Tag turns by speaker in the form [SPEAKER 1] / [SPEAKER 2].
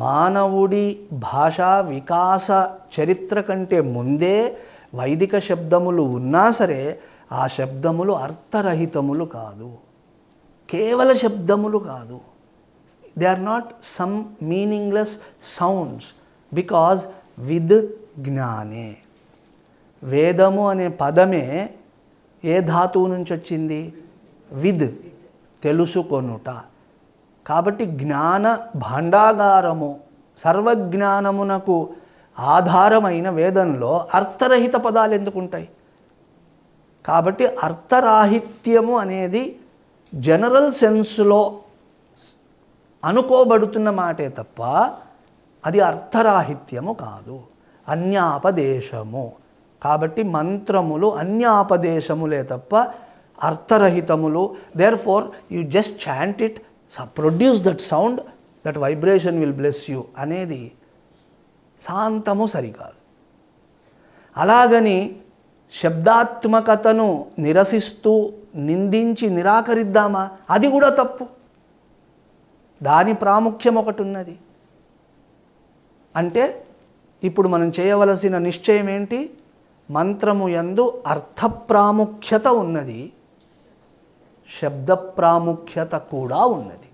[SPEAKER 1] మానవుడి భాషా వికాస చరిత్ర కంటే ముందే వైదిక శబ్దములు ఉన్నా సరే ఆ శబ్దములు అర్థరహితములు కాదు, కేవల శబ్దములు కాదు. They are not some meaningless sounds because విద్ జ్ఞానే. వేదము అనే పదమే ఏ ధాతువు నుంచి వచ్చింది? విద్, తెలుసుకొనుట. కాబట్టి జ్ఞాన భాండాగారము, సర్వజ్ఞానమునకు ఆధారమైన వేదంలో అర్థరహిత పదాలు ఎందుకుంటాయి? కాబట్టి అర్థరాహిత్యము అనేది జనరల్ సెన్స్లో అనుకోబడుతున్న మాటే తప్ప అది అర్థరాహిత్యము కాదు, అన్యాపదేశము. కాబట్టి మంత్రములు అన్యాపదేశములే తప్ప అర్థరహితములు. Therefore you just chant it, produce that sound, that vibration will bless you అనేది శాంతము సరికాదు. అలాగని శబ్దాత్మకతను నిరసిస్తూ నిందించి నిరాకరిద్దామా? అది కూడా తప్పు. దాని ప్రాముఖ్యం ఒకటి ఉన్నది. అంటే ఇప్పుడు మనం చేయవలసిన నిశ్చయం ఏంటి? మంత్రము యందు అర్థ ప్రాముఖ్యత ఉన్నది, శబ్ద ప్రాముఖ్యత కూడా ఉన్నది.